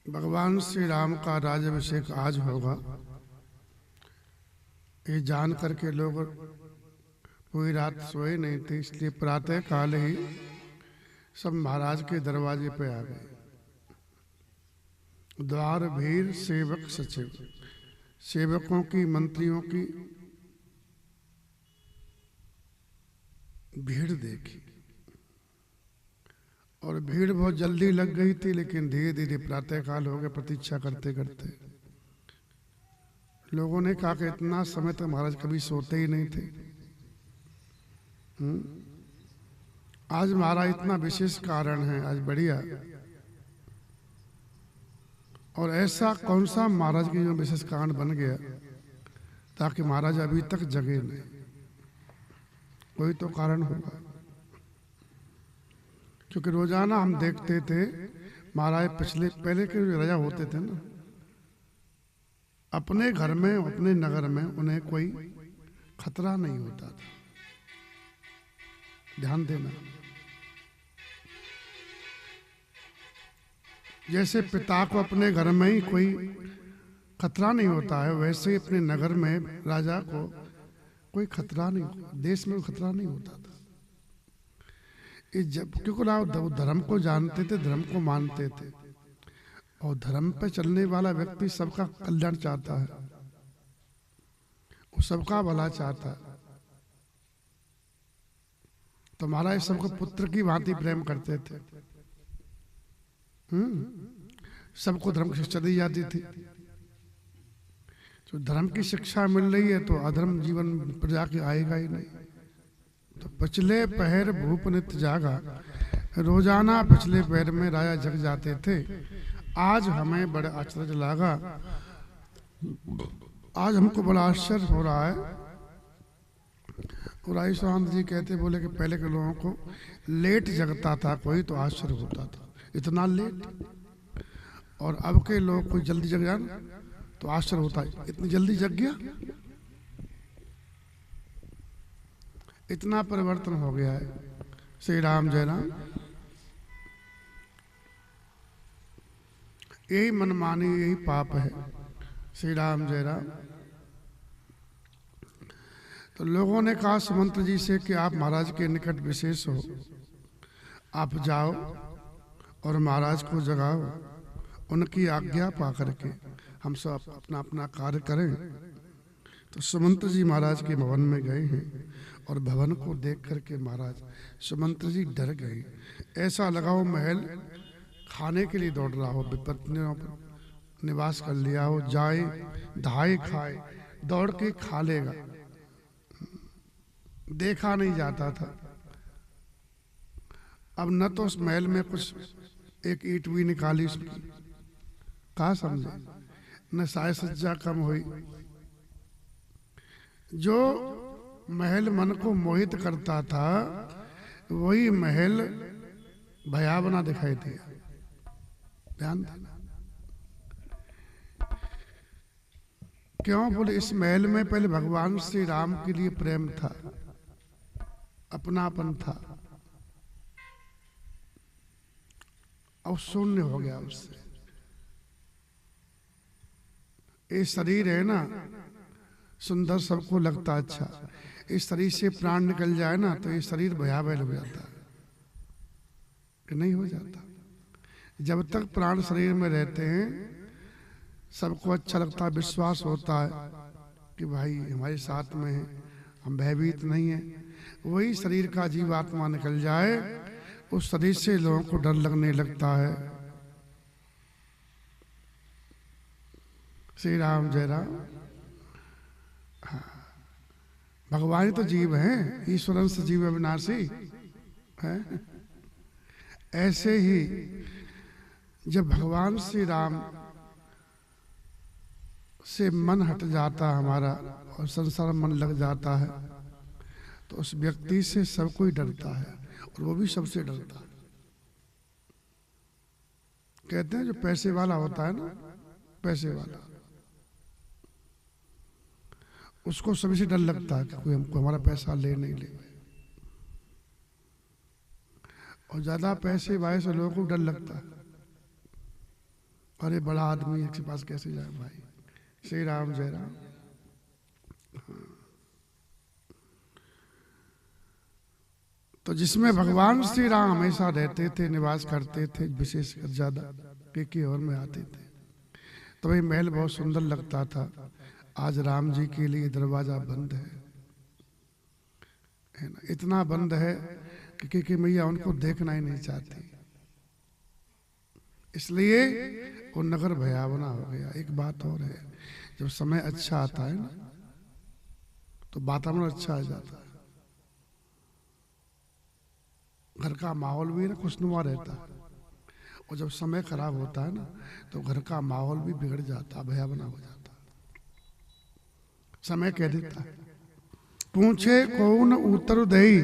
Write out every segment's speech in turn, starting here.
भगवान श्री राम का राज्याभिषेक आज होगा, ये जान करके लोग पूरी रात सोए नहीं थे, इसलिए प्रातः काल ही सब महाराज के दरवाजे पे आ गए। द्वार भीड़ सेवक सचिव, सेवकों की मंत्रियों की भीड़ देखी और भीड़ बहुत जल्दी लग गई थी, लेकिन धीरे धीरे प्रातः काल हो गया। प्रतीक्षा करते करते लोगों ने कहा कि इतना समय तक महाराज कभी सोते ही नहीं थे। आज महाराज इतना विशेष कारण है, आज बढ़िया। और ऐसा कौन सा महाराज की जो विशेष कारण बन गया ताकि महाराज अभी तक जगे नहीं? कोई तो कारण होगा, क्योंकि रोजाना हम देखते थे महाराज पहले के जो राजा होते थे ना, अपने घर में अपने नगर में उन्हें कोई खतरा नहीं होता था। ध्यान देना, जैसे पिता को अपने घर में ही कोई खतरा नहीं होता है, वैसे ही अपने नगर में राजा को कोई खतरा नहीं, देश में खतरा नहीं होता था। जब क्योंकि वो धर्म को जानते थे, धर्म को मानते थे, और धर्म पे चलने वाला व्यक्ति सबका कल्याण चाहता है, वो सबका भला चाहता है। तो महाराज सबको पुत्र की भांति प्रेम करते थे। सबको धर्म की शिक्षा दी जाती थी। तो धर्म की शिक्षा मिल रही है तो अधर्म जीवन प्रजा के आएगा ही नहीं। तो पिछले पहर भूप नित्य जागा, रोजाना पिछले पहर में राजा जग जाते थे। आज हमें बड़ा आश्चर्य लगा, आज हमको बड़ा आश्चर्य हो रहा है। रायस्वामी जी कहते बोले कि पहले के लोगों को लेट जगता था कोई तो आश्चर्य होता था, इतना लेट। और अब के लोग कोई जल्दी जग जाए तो आश्चर्य होता है, इतनी जल्दी जग गया। इतना परिवर्तन हो गया है। श्री राम जय राम। यही मनमानी, यही पाप है। श्री राम जय राम। तो लोगों ने कहा सुमंत्र जी से कि आप महाराज के निकट विशेष हो, आप जाओ और महाराज को जगाओ, उनकी आज्ञा पा करके हम सब अपना अपना कार्य करें। तो सुमंत्र जी महाराज के भवन में गए हैं और भवन को देख करके महाराज सुमंत्र जी डर गए। ऐसा लगा वो महल खाने के लिए दौड़ रहा हो, विपत्तियों पर निवास कर लिया हो, जाए धाए खाए, दौड़ के खा लेगा। देखा नहीं जाता था। अब न तो उस महल में कुछ एक ईंट भी निकाली उसकी, कहा समझे, न साय सज्जा कम हुई। जो महल मन को मोहित करता था वही महल भयावना दिखाई दिया। ध्यान देना। क्यों बोले, इस महल में पहले भगवान श्री राम के लिए प्रेम था, अपनापन था, अब शून्य हो गया उससे। ये शरीर है ना सुंदर, सबको लगता अच्छा, इस शरीर से प्राण निकल जाए ना तो ये शरीर भयावह हो जाता है कि नहीं हो जाता। जब तक प्राण शरीर में रहते हैं सबको अच्छा लगता है, विश्वास होता है कि भाई हमारे साथ में है, हम भयभीत नहीं है। वही शरीर का जीवात्मा निकल जाए, उस शरीर से लोगों को डर लगने लगता है। श्री राम जय राम। हाँ, भगवान तो जीव हैं, ईश्वरन से जीव अविनाशी है। ऐसे ही जब भगवान श्री राम से मन हट जाता हमारा और संसार मन लग जाता है तो उस व्यक्ति से सब कोई डरता है, और वो भी सबसे डरता है। कहते हैं जो पैसे वाला होता है ना, पैसे वाला, उसको सभी से डर लगता है कि कोई हमको हमारा पैसा ले नहीं ले। और ज्यादा पैसे वाले से लोगों को डर लगता है अरे बड़ा आदमी है, के पास कैसे जाए भाई। श्री राम जय राम। तो जिसमें भगवान श्री राम हमेशा रहते थे, निवास करते थे, विशेषकर ज्यादा के और में आते थे, तो वही महल बहुत सुंदर लगता था। आज राम जी के लिए दरवाजा बंद है ना, इतना बंद है कि के मैया उनको देखना ही नहीं चाहती, इसलिए वो नगर भयावना हो गया। एक बात और है, जब समय अच्छा आता है ना तो वातावरण अच्छा आ जाता है, घर का माहौल भी ना खुशनुमा रहता है, और जब समय खराब होता है ना तो घर का माहौल भी बिगड़ जाता, भयावना हो जाता। समय कह देता है, पूछे कौन उत्तर दई।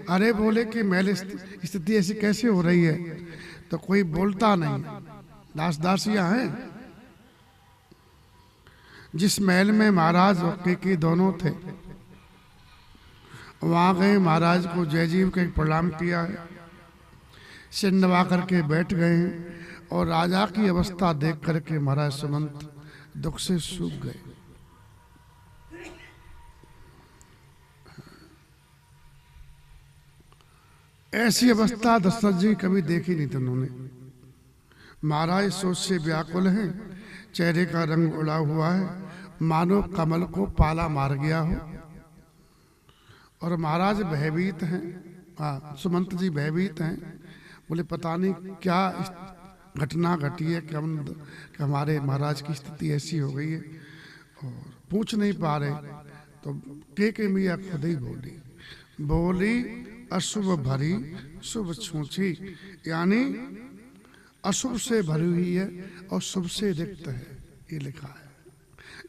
अरे बोले कि महल स्थिति ऐसी कैसे हो रही है, तो कोई बोलता नहीं, दास दासियां हैं। जिस महल में महाराज के दोनों थे, वहां गए, महाराज को जयजीव के प्रणाम किया है, सिर नवा करके बैठ गए हैं, और राजा की अवस्था देख करके महाराज सुमंत दुख से सूख गए। ऐसी अवस्था दशरथ जी कभी देखी नहीं थी उन्होंने। महाराज सोच से व्याकुल हैं, चेहरे का रंग उड़ा हुआ है, मानो कमल को पाला मार गया हो, और महाराज भयभीत हैं। सुमंत जी भयभीत हैं, बोले पता नहीं क्या घटना घटी है कि हमारे महाराज की स्थिति ऐसी हो गई है, और पूछ नहीं पा रहे। तो के मियाँ खुद ही बोली अशुभ भरी शुभ छूछी, यानी अशुभ से भरी हुई है और शुभ से रिक्त है, ये लिखा है।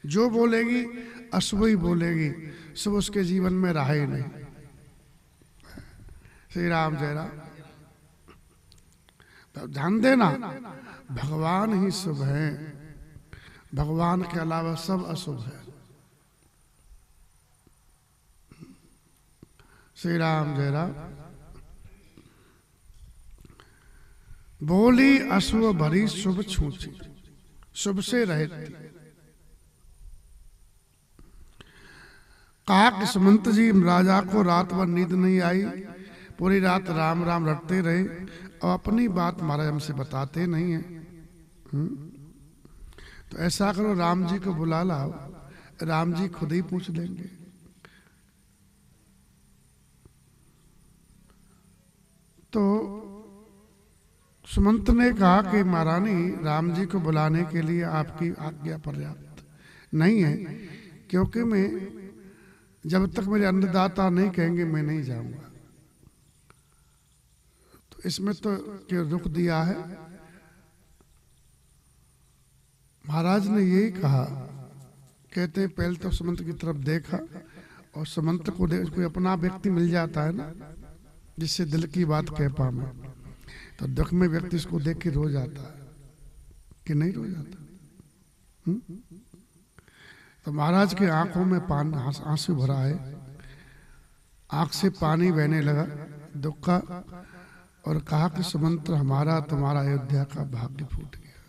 जो बोलेगी अशुभ ही बोलेगी, शुभ उसके जीवन में रहा ही नहीं। श्री राम जय राम। तो ध्यान देना, भगवान ही शुभ है, भगवान के अलावा सब अशुभ है। श्री राम जय राम। बोली अशुभ भरी शुभ छूची, शुभ से रहित। कहा कि सुमंत जी राजा को रात भर नींद नहीं आई, पूरी रात राम राम रटते रहे, और अपनी बात महाराज हमसे बताते नहीं है। तो ऐसा करो, राम जी को बुला लाओ, राम जी खुद ही पूछ लेंगे। तो सुमंत ने कहा कि महारानी, राम जी को बुलाने के लिए आपकी आज्ञा पर्याप्त नहीं है, क्योंकि मैं जब तक मेरे अन्नदाता नहीं कहेंगे मैं नहीं जाऊंगा। तो इसमें तो क्यों रुख दिया है। महाराज ने यही कहा, कहते हैं पहले तो सुमंत की तरफ देखा, और सुमंत को कोई अपना व्यक्ति मिल जाता है ना जिससे दिल की बात कह पाऊं, तो दुख में व्यक्ति इसको देख के रो जाता है कि नहीं रो जाता। तो महाराज के आंखों में आंसू भरा है, आंख से पानी बहने लगा दुख का, और कहा कि सुमंत हमारा तुम्हारा अयोध्या का भाग्य फूट गया।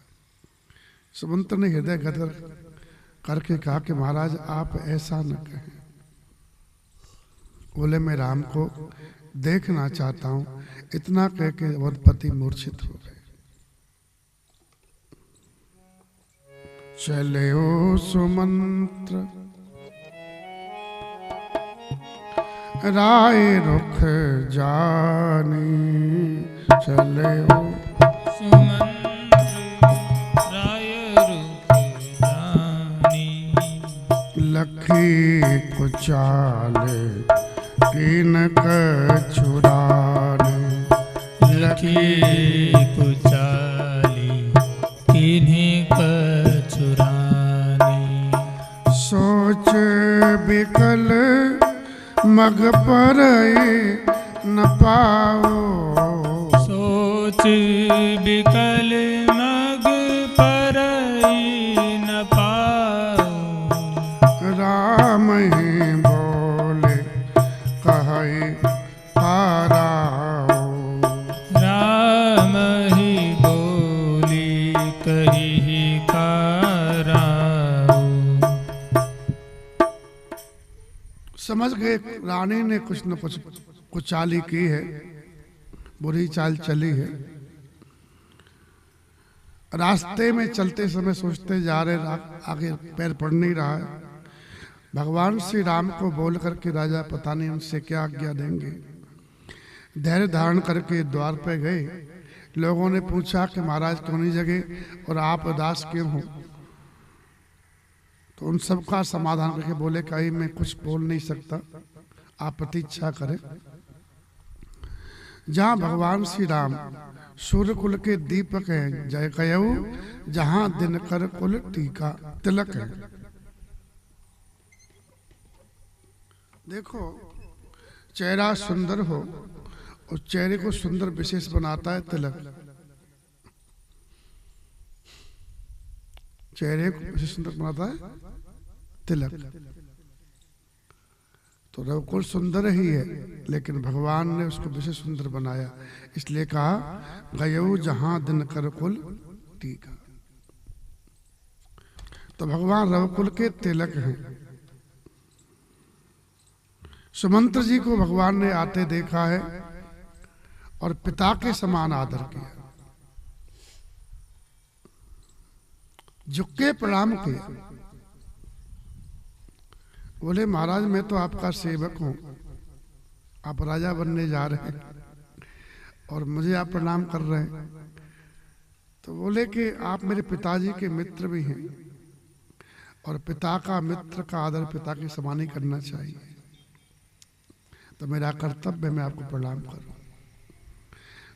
सुमंत ने हृदय गदगद करके कहा कि महाराज आप ऐसा न कहें। बोले मैं राम को देखना चाहता हूं। इतना कह के अवधपति मूर्छित हो गए। चले ओ सुमंत्र राय रुख जानी, चले ओ सुमंत्र राय रुख जानी, लखी कुचाले कीन कछुराने, लखी कुचाली किन्हीं कछुराने, सोच बिकल मग पर न पाओ, सोच बिकल मग पर न पाओ, राम ही बोले कहे पाराओ, राम ही बोली कही समझ गए रानी ने कुछ न कुछ चाली की है, बुरी चाल चली है। रास्ते में चलते समय सोचते जा रहे, आगे पैर पड़ नहीं रहा है। भगवान श्री राम को बोल करके राजा पता नहीं उनसे क्या आज्ञा देंगे। धैर्य धारण करके द्वार पे गए। लोगों ने पूछा कि महाराज क्यों नहीं जगे और आप उदास क्यों हो? तो उन सबका समाधान करके बोले कहीं मैं कुछ बोल नहीं सकता, आप प्रतीक्षा करें। जहाँ भगवान श्री राम सूर्य कुल के दीपक हैं, जय कयऊ जहाँ दिनकर कुल टीका तिलक है। देखो चेहरा सुंदर हो, उस चेहरे को सुंदर विशेष बनाता है तिलक। चेहरे को विशेष सुंदर बनाता है तिलक। तो रघुकुल सुंदर ही है, लेकिन भगवान ने उसको विशेष सुंदर बनाया, इसलिए कहा गयऊ जहां दिन कर कुल टीका। तो भगवान रघुकुल के तिलक हैं। सुमंत्र जी को भगवान ने आते देखा है और पिता के समान आदर किया, झुक के प्रणाम किया। बोले महाराज मैं तो आपका सेवक हूं, आप राजा बनने जा रहे हैं और मुझे आप प्रणाम कर रहे हैं। तो बोले कि आप मेरे पिताजी के मित्र भी हैं और पिता का मित्र का आदर पिता के समान ही करना चाहिए, तो मेरा कर्तव्य मैं आपको प्रणाम करूं।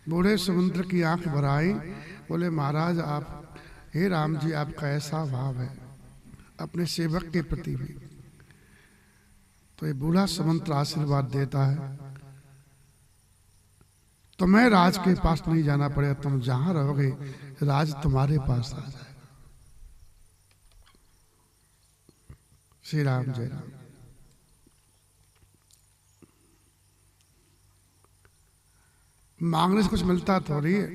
बूढ़े समुद्र की आंख भर आई। बोले महाराज आप, हे राम जी आपका ऐसा भाव है अपने सेवक के प्रति भी। तो ये बूढ़ा समुद्र आशीर्वाद देता है, तुम्हें राज के पास नहीं जाना पड़ेगा, तुम जहां रहोगे राज तुम्हारे पास आ जाएगा। श्री राम जय राम। मांगने से कुछ मिलता थोड़ी है,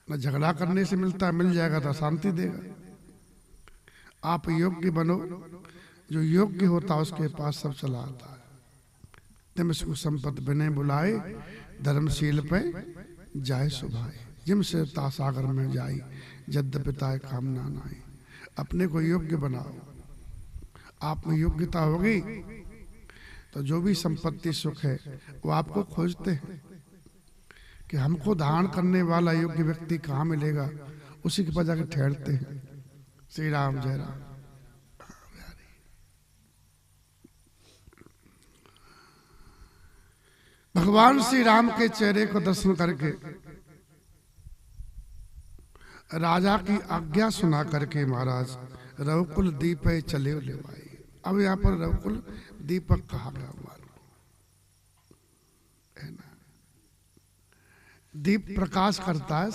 न झगड़ा करने से मिलता है, मिल जाएगा तो शांति देगा। आप योग्य बनो, जो योग्य होता उसके पास सब चला आता है। तिम सुख संपत्ति बिने बुलाए, धर्मशील पे जाए सुभाए। जिम से सागर में जाई, जद पिताए कामना नाई। अपने को योग्य बनाओ, आप में योग्यता होगी तो जो भी संपत्ति सुख है वो आपको खोजते हैं कि हमको धारण करने वाला योग्य व्यक्ति कहाँ मिलेगा, उसी के पास जाकर ठहरते हैं। श्री राम जय राम। भगवान श्री राम के चेहरे को दर्शन करके राजा की आज्ञा सुना करके महाराज रघुकुल दीप चले ले भाई। अब यहाँ पर रघुकुल दीपक कहा गया हुआ है ना, दीप प्रकाश करता है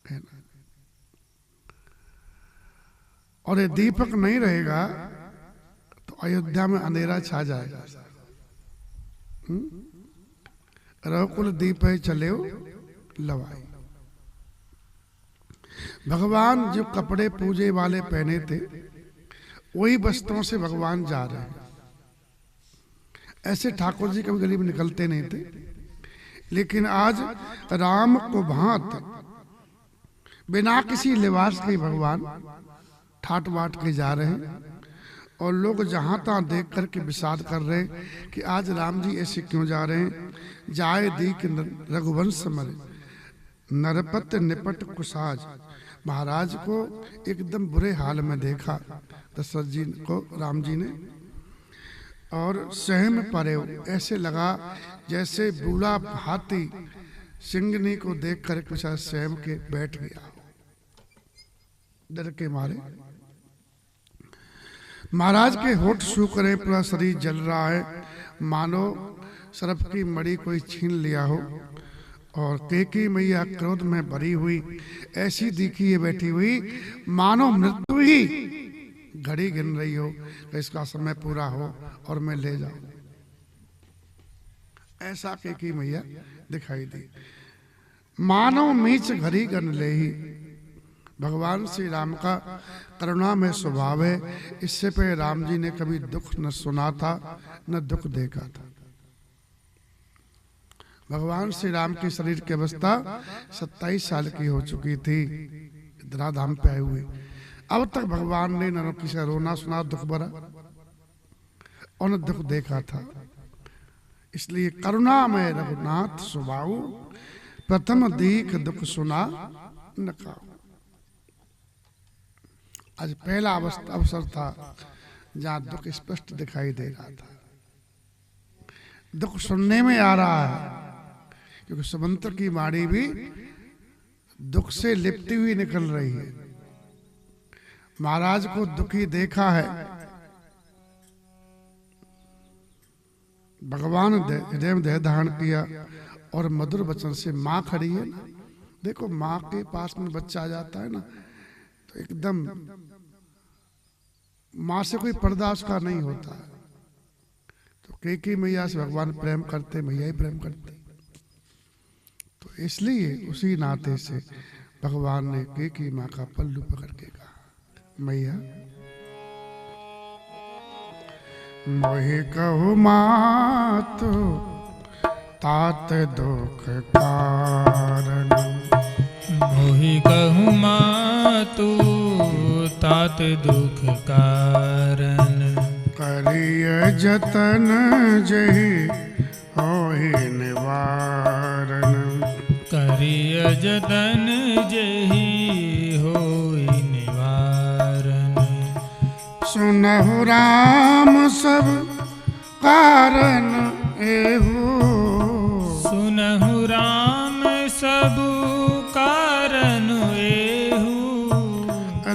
है ना। और ये दीपक नहीं रहेगा तो अयोध्या में अंधेरा छा जाएगा। रघुकुल दीप चले लवाई। भगवान जो कपड़े पूजे वाले पहने थे वही वस्त्रों से भगवान जा रहे हैं। ऐसे ठाकुर जी कभी गली में निकलते नहीं थे, लेकिन आज राम को भांत बिना किसी लिबास के भगवान ठाट बाट के जा रहे हैं। और लोग जहां तहां देख करके विषाद कर रहे हैं कि आज राम जी ऐसे क्यों जा रहे हैं। जाए दीक रघुवंश मरे, नरपत निपट कुसाज। महाराज को एकदम बुरे हाल में देखा दशरथ जी को राम जी ने, और सहम परे। ऐसे लगा जैसे बूढ़ा हाथी सिंगनी को देख कर कुछ सहम के बैठ गया डर के मारे। महाराज के होठ सूख रहे, पूरा शरीर जल रहा है, मानो सर्प की मणि कोई छीन लिया हो। और कैकेयी मैया क्रोध में भरी हुई ऐसी दिखी है बैठी हुई, मानो मृत्यु ही घड़ी गिन रही हो कि इसका समय पूरा हो और मैं ले जाऊं। ऐसा कैकेयी मैया दिखाई दी। मानो मीच घड़ी गन ले ही, भगवान श्री राम का करुणा में स्वभाव है। इससे पहले राम जी ने कभी दुख न सुना था न दुख देखा था। भगवान श्री राम के शरीर की अवस्था 27 साल की हो चुकी थी धराधाम पे आए हुए। अब तक भगवान ने न किसी का रोना सुना दुख भरा और न दुख देखा था। इसलिए करुणा में रघुनाथ स्वभाव, प्रथम दीख दुख सुना न काहू। आज पहला अवसर था जहां दुख स्पष्ट दिखाई दे रहा था। दुख सुनने में आ रहा है क्योंकि सुमंत्र की वाणी भी दुख से लिपटी हुई निकल रही है। महाराज को दुखी देखा है, भगवान हृदय में देह धारण किया और मधुर वचन से माँ खड़ी है ना। देखो माँ के पास में बच्चा आ जाता है ना तो एकदम माँ से कोई पर्दा उसका नहीं होता। तो कैकेयी मैया से भगवान प्रेम करते, मैया ही प्रेम करते। तो इसलिए उसी नाते से भगवान ने कैकेयी माँ का पल्लू पकड़ के कहा, मैया मोहि कहु मातु तात दुख कारण। मोहि कहु मातु तात दुख कारण। करिय जतन जहि होहि निवारण। करिय जतन जेहि होई निवारण। सुनहु राम सब कारण एहु। सुनहु राम सब कारण एहु।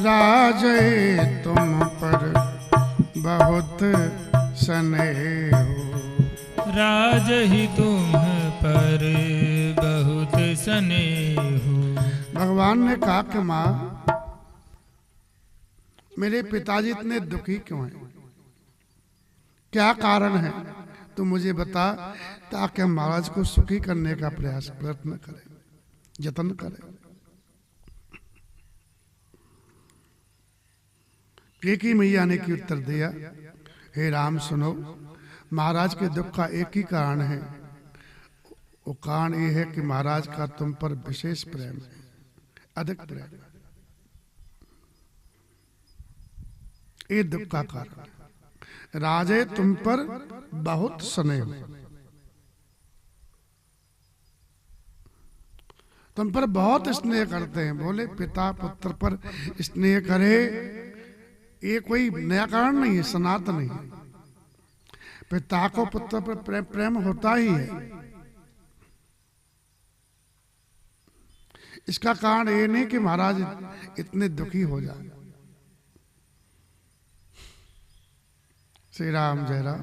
राजै तुम पर बहुत स्नेहु। राजहि तुम पर बहुत स्नेहु। भगवान ने कहा कि माँ मेरे पिताजी इतने दुखी क्यों हैं, क्या कारण है, तू मुझे बता ताकि हम महाराज को सुखी करने का प्रयत्न करें, जतन करें। कैकेयी मैया ने की उत्तर दिया, हे राम सुनो, महाराज के दुख का एक ही कारण है। वो कारण ये है कि महाराज का तुम पर विशेष प्रेम है, अधिक प्रेम है। ये दुख का कारण है। राजे तुम पर बहुत स्नेह, तुम पर बहुत स्नेह करते हैं। बोले पिता पुत्र पर स्नेह करे ये कोई नया कारण नहीं है, सनातन नहीं है। पिता को पुत्र पर प्रेम होता ही है। इसका कारण ये नहीं कि महाराज इतने दुखी हो जाए। श्री राम जय राम।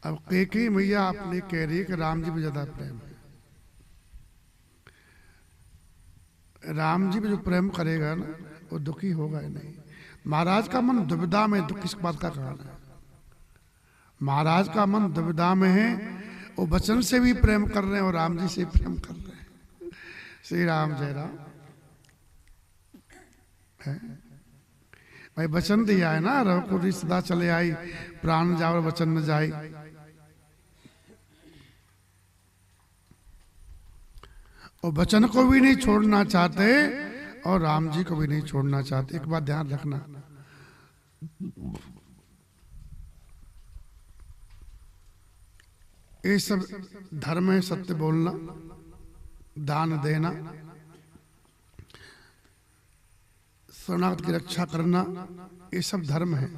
अब कैकेयी मैया आपने कह रही है कि राम जी में ज्यादा प्रेम है। राम जी में जो प्रेम करेगा ना वो दुखी होगा ही नहीं। महाराज का मन दुविधा में, दुख किस बात का कारण है? महाराज का मन दुविधा में है, वो वचन से भी प्रेम कर रहे हैं और राम जी से प्रेम कर रहे हैं। श्री राम जय राम। भाई वचन दिया है ना, रघुकुल सदा चले आई, प्राण जाओ वचन न जाई। और वचन को भी नहीं छोड़ना चाहते और राम जी को भी नहीं छोड़ना चाहते। एक बात ध्यान रखना, ये सब धर्म है, सत्य बोलना, दान देना, शरणागत की रक्षा करना, ये सब धर्म है।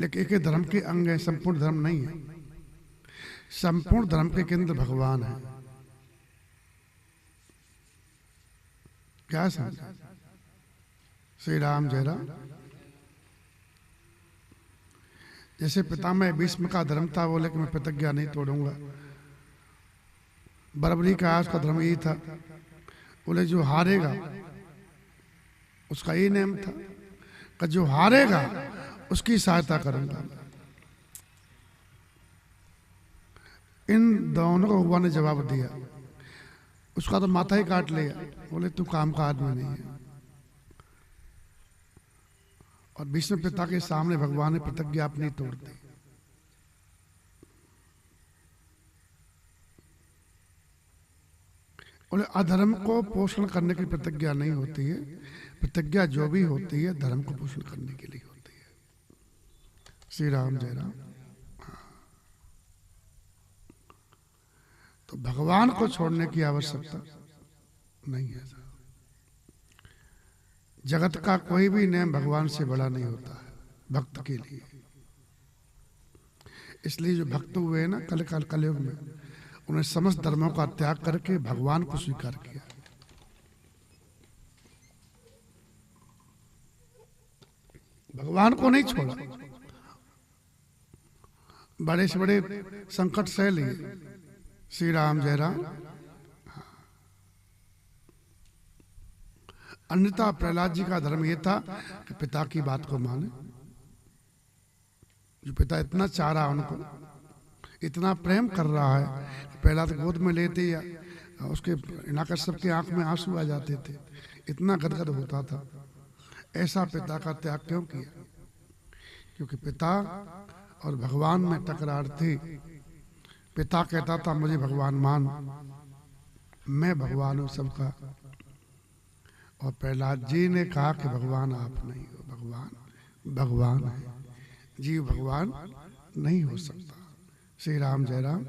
लेकिन एक धर्म के अंग है, संपूर्ण धर्म नहीं है। संपूर्ण धर्म के केंद्र भगवान है। क्या समझा? श्री राम जय राम। जैसे पितामह भीष्म का धर्म था, बोले कि मैं प्रतिज्ञा नहीं तोड़ूंगा। बराबरी का उसका धर्म यही था, बोले जो हारेगा उसका ये नियम था कि जो हारेगा उसकी सहायता करूंगा। इन दोनों को भगवान ने जवाब दिया। उसका तो माथा ही काट लिया, बोले तू काम का आदमी नहीं है। और भीष्म पिता के सामने भगवान ने प्रतिज्ञा अपनी तोड़ दी। बोले अधर्म को पोषण करने की प्रतिज्ञा नहीं होती है, प्रतिज्ञा जो भी होती है धर्म को पोषण करने के लिए होती है। श्री राम जय राम। तो भगवान को छोड़ने की आवश्यकता नहीं है। जगत का कोई भी नियम भगवान से बड़ा नहीं होता है भक्त के लिए। इसलिए जो भक्त हुए हैं ना कलयुग में, उन्हें समस्त धर्मों का त्याग करके भगवान को स्वीकार किया। भगवान को नहीं छोड़ा, बड़े से बड़े संकट सह लिए। श्री राम जय राम। अन्यथा प्रहलाद जी का धर्म यह था कि पिता की बात को माने। जो पिता इतना चाह रहा उनको, इतना प्रेम कर रहा है, प्रहलाद गोद में लेते या उसके हिरण्यकश्यप की आंख में आंसू आ जाते थे, इतना गदगद होता था। ऐसा पिता का त्याग क्यों किया? क्योंकि पिता और भगवान में टकरार थी। पिता कहता था मुझे भगवान मान, मैं भगवान हूं सबका। और प्रहलाद जी ने कहा कि भगवान आप नहीं हो, भगवान भगवान है, जीव भगवान नहीं हो सकता। श्री राम जय राम।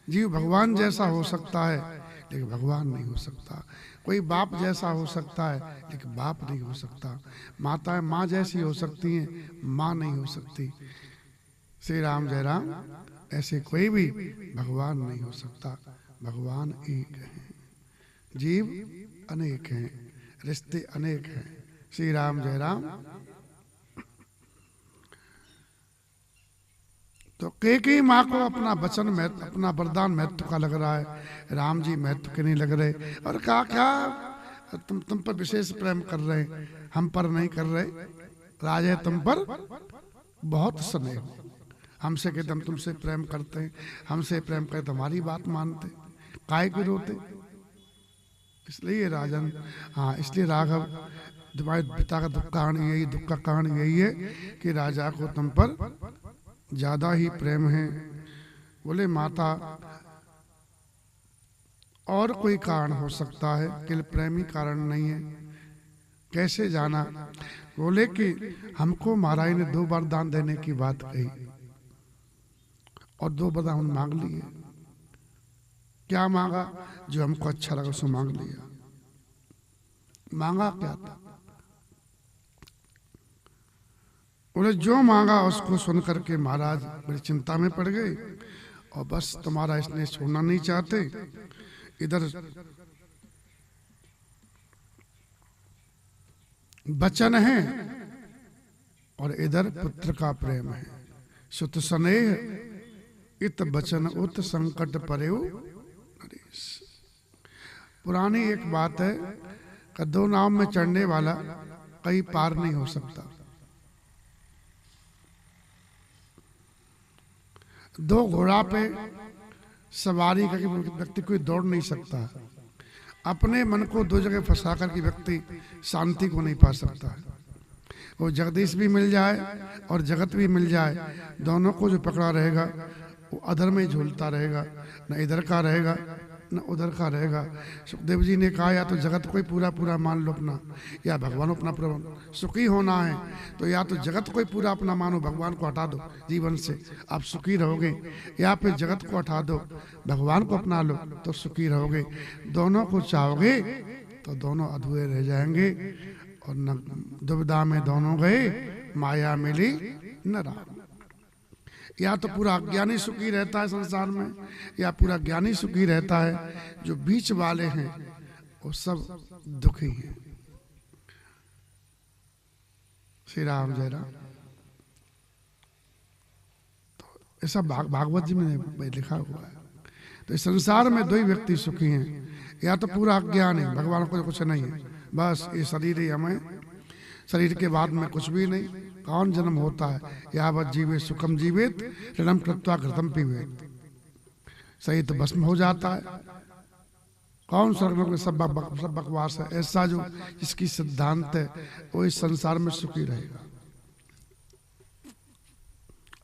जीव भगवान जैसा हो सकता है लेकिन भगवान नहीं हो सकता। कोई बाप जैसा हो सकता है लेकिन बाप नहीं हो सकता। माताएं माँ जैसी हो सकती हैं, माँ नहीं हो सकती। श्री राम जय राम। ऐसे कोई भी भगवान नहीं हो सकता। भगवान एक है, जीव अनेक हैं, रिश्ते अनेक हैं। श्री राम जय राम। तो केकई माँ को अपना वचन महत्व, अपना वरदान महत्व का लग रहा है, राम जी महत्व के नहीं लग रहे। और कहा क्या तुम पर विशेष प्रेम कर रहे, हम पर नहीं कर रहे। राजा तुम पर बहुत स्नेह, हमसे कहते हम तुमसे प्रेम करते हैं, हमसे प्रेम करते हमारी बात मानते, काहे के रोते। इसलिए राजन, हाँ इसलिए राघव तुम्हारे पिता का दुख कहानी यही, दुख का कहानी यही है कि राजा को तुम पर ज्यादा ही प्रेम है। बोले माता और कोई कारण हो सकता है, केवल प्रेमी कारण नहीं है। कैसे जाना? बोले कि हमको महाराज ने 2 वरदान देने की बात कही और 2 वरदान मांग लिए। क्या मांगा? जो हमको अच्छा लगा उसको मांग लिया। मांगा क्या था? बोले जो मांगा उसको सुन करके महाराज बड़ी चिंता में पड़ गए। और बस तुम्हारा इसने छोड़ना नहीं चाहते। इधर वचन है और इधर पुत्र का प्रेम है। सुत स्नेह इत वचन उत संकट परेउ। पुरानी एक बात है कि 2 नाव में चढ़ने वाला कहीं पार नहीं हो सकता। 2 घोड़ा पे सवारी करके व्यक्ति कोई दौड़ नहीं सकता। अपने मन को 2 जगह फंसा कर के व्यक्ति शांति को नहीं पा सकता है। वो जगदीश भी मिल जाए और जगत भी मिल जाए, दोनों को जो पकड़ा रहेगा वो अधर में झूलता रहेगा, न इधर का रहेगा न उधर का रहेगा। सुखदेव जी ने कहा या तो जगत को ही पूरा पूरा मान लो अपना, या भगवान अपना पूरा। सुखी होना है तो या तो जगत को ही पूरा अपना मानो, भगवान को हटा दो जीवन से, आप सुखी रहोगे। या फिर जगत को हटा दो, भगवान को अपना लो तो सुखी रहोगे। दोनों को चाहोगे तो दोनों अधूरे रह जाएंगे। और न दुविधा में दोनों गए, माया मिली न राम। या तो पूरा अज्ञानी सुखी रहता है संसार में, या पूरा ज्ञानी सुखी रहता है। जो बीच वाले हैं वो सब दुखी हैं। श्री राम जय राम। तो ऐसा भागवत जी में लिखा हुआ है। तो इस संसार में 2 ही व्यक्ति सुखी हैं, या तो पूरा अज्ञान है, भगवान को कुछ नहीं है, बस ये शरीर ही हमें, शरीर के बाद में कुछ भी नहीं। कौन जन्म होता है? यावत जीवे सुखम जीवेत ऋणम कृत्वा घृतम पीवेत। सही तो भस्म हो जाता है। कौन स्वर्ग में सब बकवास है। ऐसा जो जिसकी सिद्धांत है वो इस संसार में सुखी रहेगा।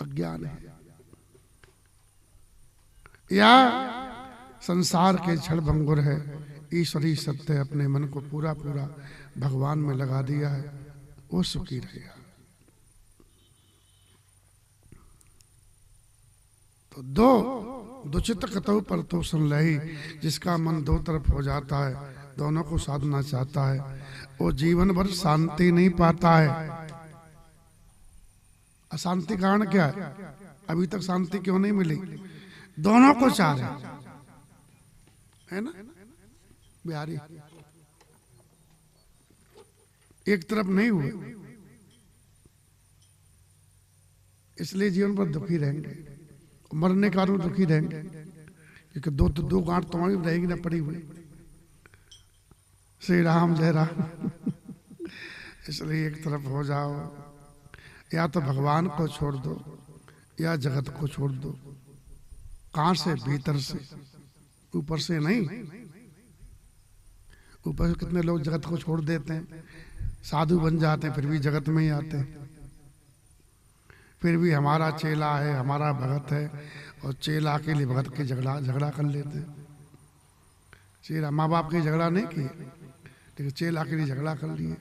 अज्ञान है या संसार के क्षण भंगुर है, ईश्वरी सत्य अपने मन को पूरा पूरा भगवान में लगा दिया है, वो सुखी रहेगा। तो दो दुचित कतौ पर तो सुन लही, जिसका मन दो तरफ हो जाता है, दोनों को साधना चाहता है, वो जीवन भर शांति नहीं पाता है। अशांति कारण क्या है? अभी तक शांति क्यों नहीं मिली? दोनों को चाह रहे है ना बिहारी, एक तरफ नहीं हुए, इसलिए जीवन पर दुखी रहेंगे, मरने का कारण दुखी रहेंगे, क्योंकि दो गांठ तुम्हारी रहेगी ना पड़ी हुई। श्री राम जय राम। इसलिए एक तरफ हो जाओ, या तो भगवान को छोड़ दो या जगत को छोड़ दो। कहां से? भीतर से, ऊपर से नहीं। ऊपर से कितने लोग जगत को छोड़ देते हैं, साधु बन जाते हैं, फिर भी जगत में ही आते हैं, फिर भी हमारा चेला है, हमारा भगत है, और चेला के लिए भगत के झगड़ा कर लेते हैं। श्री माँ बाप के झगड़ा नहीं किए, लेकिन चेला के लिए झगड़ा कर लिए।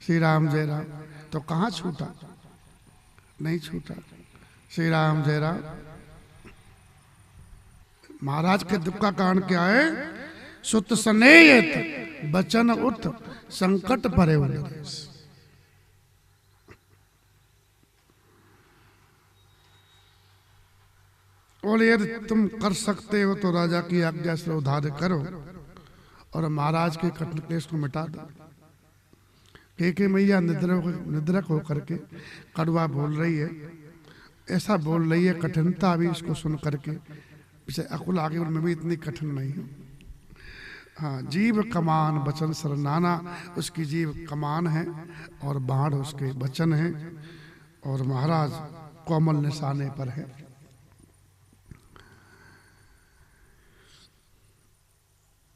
श्री राम जय राम। तो कहाँ छूटा? नहीं छूटा। श्री राम जय राम। महाराज के दुख का कारण क्या है? सुत स्नेहित बचन उठ संकट परे नरेश। और यदि तुम कर सकते हो तो राजा की आज्ञा से उद्धार करो और महाराज के कठिन क्लेश को मिटा दो। के मैया निद्रक होकर के कड़वा बोल रही है, ऐसा बोल रही है, कठिनता भी इसको सुन करके इसे अकुल आगे, मैं भी इतनी कठिन नहीं हूँ। हाँ, जीव कमान बचन सरनाना, उसकी जीव कमान है और बाण उसके बचन है, और महाराज कोमल निशाने पर है।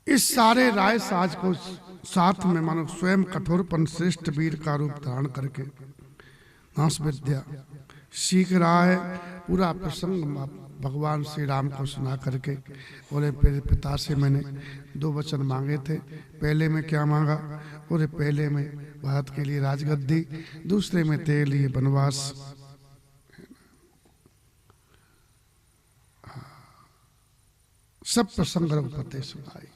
इस सारे राय साज को साथ में मानो स्वयं कठोरपन श्रेष्ठ वीर का रूप धारण करके नाश विद्या सीख रहा है। पूरा प्रसंग भगवान श्री राम को सुना करके बोले, मेरे पिता से मैंने 2 वचन मांगे थे। पहले में क्या मांगा? बोले पहले में भारत के लिए राजगद्दी, दूसरे में तेरे लिए वनवास। सब प्रसंग रघुपति सुनाई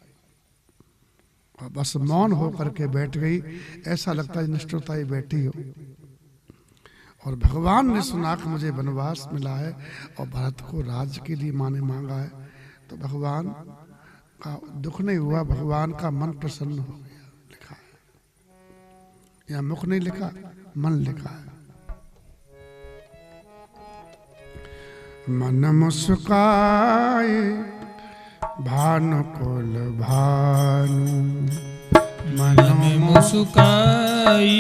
और बस मौन होकर के बैठ गई। ऐसा लगता है निष्ठुरता ही बैठी हो। और भगवान ने सुना कि मुझे वनवास मिला है और भरत को राज्य के लिए माने मांगा है, तो भगवान का दुख नहीं हुआ, भगवान का मन प्रसन्न हो गया। लिखा है, या मुख नहीं लिखा, मन लिखा है। मन मुस्काए भानुकुल भानु, मन मुस्काई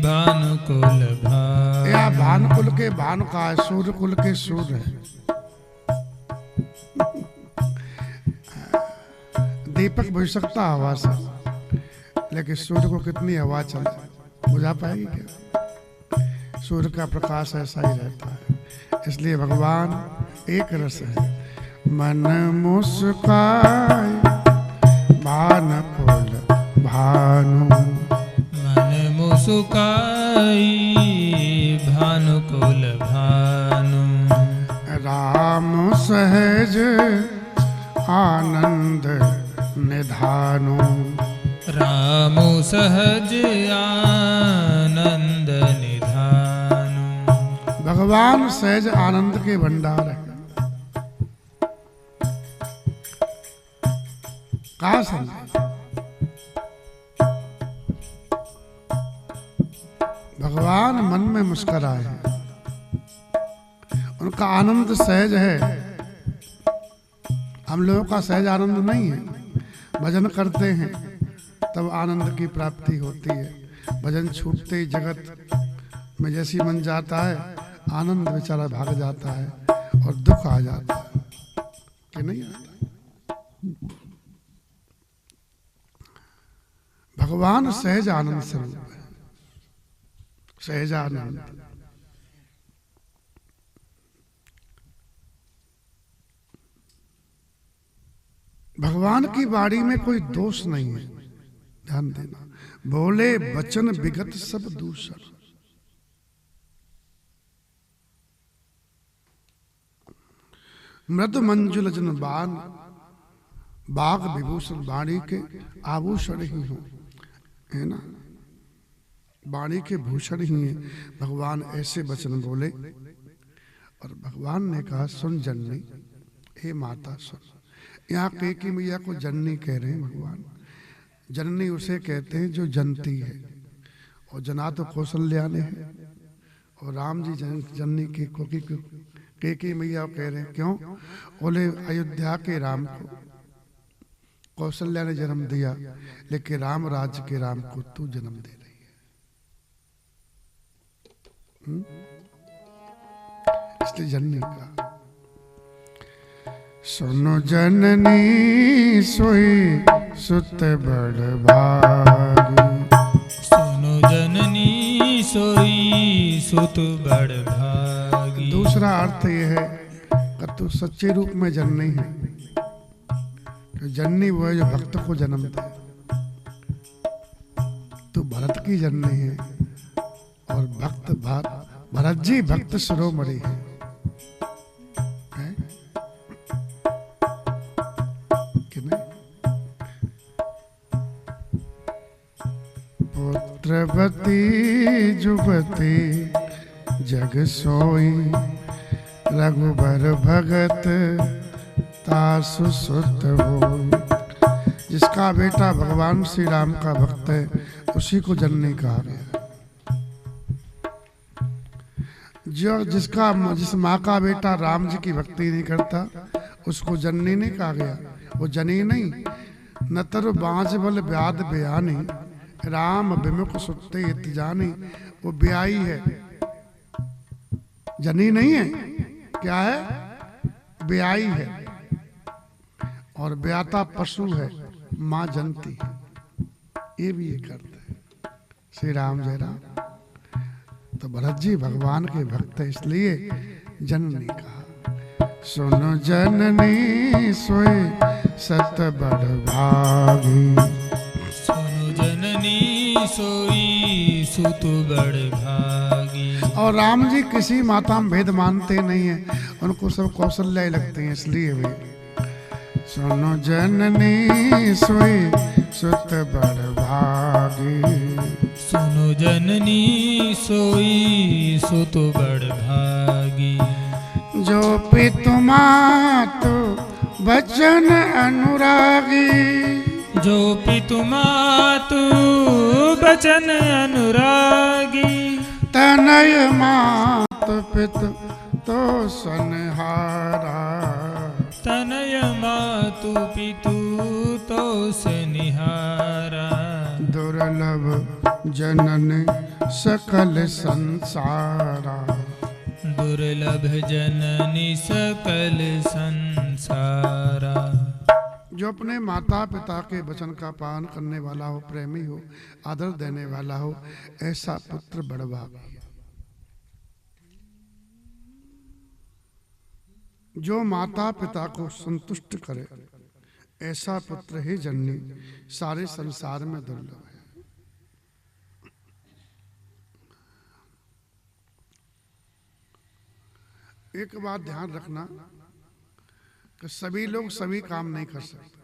भानुकुल भानु। या भानुकुल के भानु का है, सूर्य कुल के सूर्य है। दीपक बुझ सकता हवा से, लेकिन सूर्य को कितनी हवा चले बुझा पाएगी क्या? सूर्य का प्रकाश ऐसा ही रहता है। इसलिए भगवान एक रस है। मन मुस्काए भानुकुल भानु, मन मुस्काई भानुकुल भानु। राम सहज आनंद निधानु, राम सहज आनंद निधानु। भगवान सहज आनंद के भंडार है। कहा समझे? भगवान मन में मुस्कुराए हैं, उनका आनंद सहज है। हम लोगों का सहज आनंद नहीं है। भजन करते हैं तब आनंद की प्राप्ति होती है। भजन छूटते ही जगत में जैसी मन जाता है, आनंद बेचारा भाग जाता है और दुख आ जाता है। कि नहीं आता। भगवान सहज आनंद स्वरूप है, सहज आनंद। भगवान की वाणी में कोई दोष नहीं है, ध्यान देना। बोले वचन विगत सब दूषण। मृद मंजुल जन बान, बाग विभूषण वाणी के आभूषण ही हो, है ना, वाणी के भूषण ही है। भगवान ऐसे वचन बोले और भगवान ने कहा सुन जननी, हे माता सुन। यहाँ कैकेयी मैया को जननी कह रहे हैं भगवान। जननी उसे कहते हैं जो जनती है, और जना तो कौशल्या ने है, और राम जी जननी के कैकेयी मैया कह रहे हैं। क्यों? बोले अयोध्या के राम को कौशल्या ने जन्म दिया, लेकिन राम राज्य के राम को तू जन्म दे रही है। इसलिए जननी का सुनो जननी सोई सुत बड़ भागी। सुनो जननी सोई सुत बड़ भागी। दूसरा अर्थ यह है कि तू सच्चे रूप में जननी है। तो जननी वो है जो भक्त को जन्म दे। तू भरत की जननी है, और भक्त भरत जी भक्त शिरोमणि है। पुत्रवती जुबती जग सोई, रघुबर भगत तासु सुत होई। जिसका बेटा भगवान श्री राम का भक्त है, उसी को जननी कहा गया। जो जिस माँ का बेटा राम जी की भक्ति नहीं करता, उसको जननी नहीं कहा गया। वो जनी नहीं, नतर बांझ बल ब्याद बयानी, राम विमुख सुते इत जानी। वो ब्याई है, जनी नहीं है। क्या है? ब्याई है। और ब्याता पशु है, माँ जनती है। ये भी ये करते हैं। श्री राम जय राम। तो भरत जी भगवान के भक्त है, इसलिए जननी कहा। सुनो जननी सोई सत बड़ भागी। सुनो जननी सोई सुत बड़ भागी। और राम जी किसी माता में भेद मानते नहीं है, उनको सब कौशल्या ही लगती हैं, इसलिए वे सुनो जननी सोई सुत बड़ भागी। सुनो जननी सोई सुत बड़ भागी। जो पितु मातु बचन अनुरागी। जो पितु मातु बचन अनुरागी। तनय मातु पितु तो सनहारा। तनय मातु पितु तो सनिहारा। दुर्लभ जनन सकल संसारा। दुर्लभ जननी सकल संसारा। जो अपने माता पिता के वचन का पालन करने वाला हो, प्रेमी हो, आदर देने वाला हो, ऐसा पुत्र बड़ भागी है। जो माता पिता को संतुष्ट करे, ऐसा पुत्र ही जननी सारे संसार में दुर्लभ है। एक बात ध्यान रखना कि सभी लोग सभी काम नहीं कर सकते।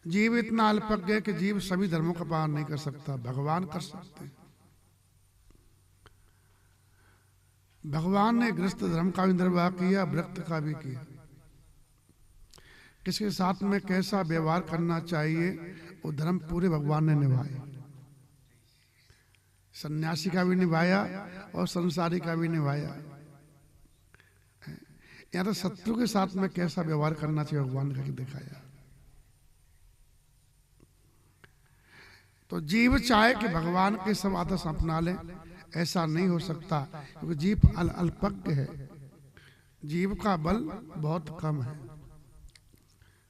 जीव इतना अल्पज्ञ है कि जीव सभी धर्मों का पालन नहीं कर सकता। भगवान कर सकते हैं। भगवान ने गृहस्थ धर्म का भी निर्वाह किया, व्रत का भी किया। किसके साथ में कैसा व्यवहार करना चाहिए, वो धर्म पूरे भगवान ने निभाए। सन्यासी का भी निभाया और संसारी का भी निभाया। या तो शत्रु के साथ में कैसा व्यवहार करना चाहिए, भगवान ने दिखाया। तो जीव चाहे कि भगवान के सब आदर्श अपना ले, ऐसा नहीं हो सकता, क्योंकि जीव अल्पज्ञ है, जीव का बल बहुत कम है।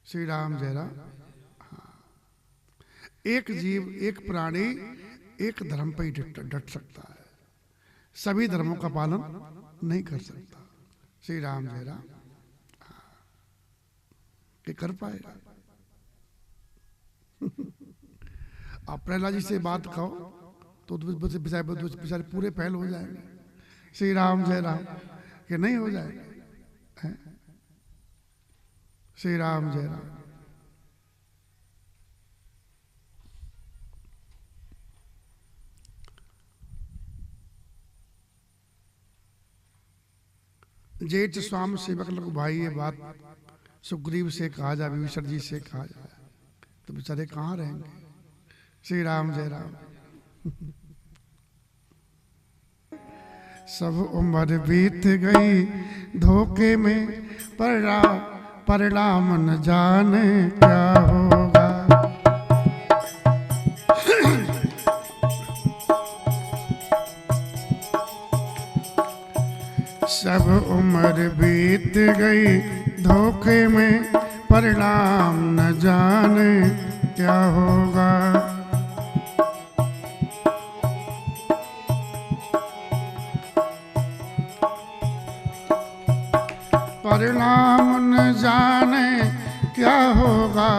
श्री राम जय राम। एक जीव, एक प्राणी एक धर्म पर ही डट सकता है, सभी धर्मों का पालन नहीं कर सकता। श्री राम जय राम। ये कर पाएगा? आप प्रहलाद जी से बात कहो तो बेचारे पूरे फैल हो जाएंगे। श्री राम जय राम। कि नहीं हो जाएगा? श्री राम जय राम। जेठ स्वाम सेवक लोग भाई, ये बात सुग्रीव से कहा जाए, विभीषण जी से कहा जाए तो बेचारे कहाँ रहेंगे? श्री राम जय राम। सब उम्र बीत गई धोखे में, परिणाम न जाने क्या होगा। सब उम्र बीत गई धोखे में, परिणाम न जाने क्या होगा। परिणाम न जाने क्या होगा,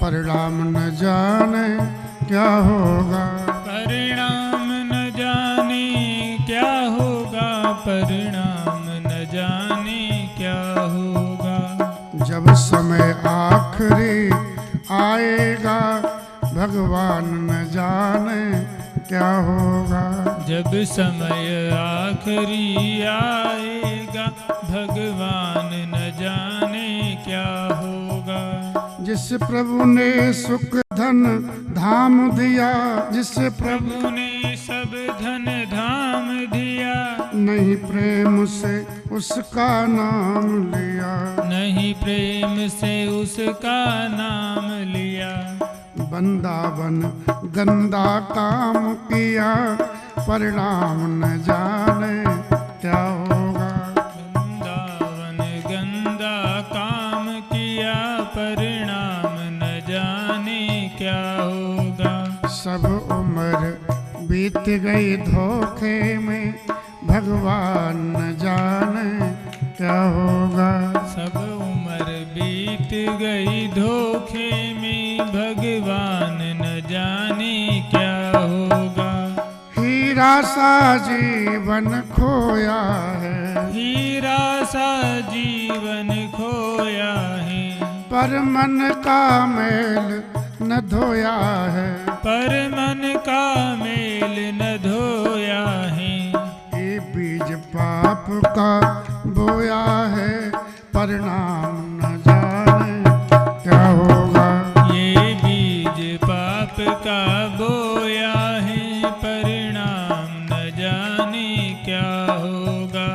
परिणाम न जाने क्या होगा। परिणाम न जाने क्या होगा, परिणाम न जाने क्या होगा। जब समय आखिरी आएगा, भगवान न जाने क्या होगा। जब समय आखिरी आएगा, भगवान न जाने क्या होगा। जिस प्रभु ने सुख धन धाम दिया, जिस प्रभु ने सब धन धाम दिया, नहीं प्रेम से उसका नाम लिया, नहीं प्रेम से उसका नाम लिया। वृंदावन गंदा काम किया, परिणाम न जाने क्या होगा। वृंदावन गंदा काम किया, परिणाम न जाने क्या होगा। सब उम्र बीत गई धोखे में, भगवान न जाने क्या होगा। सब उम्र बीत गई धोखे में, भगवान न जाने क्या होगा। हीरा सा जीवन खोया है, हीरा सा जीवन खोया है, पर मन का मेल न धोया है, पर मन का मेल न धोया है। ये बीज पाप का बोया है, परिणाम न जाने क्या होगा। ये बीज पाप का बोया है, परिणाम न जाने क्या होगा।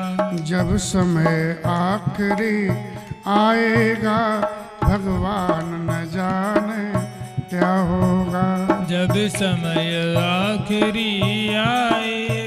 जब समय आखिरी आएगा, भगवान न जाने क्या होगा। जब समय आखिरी आए,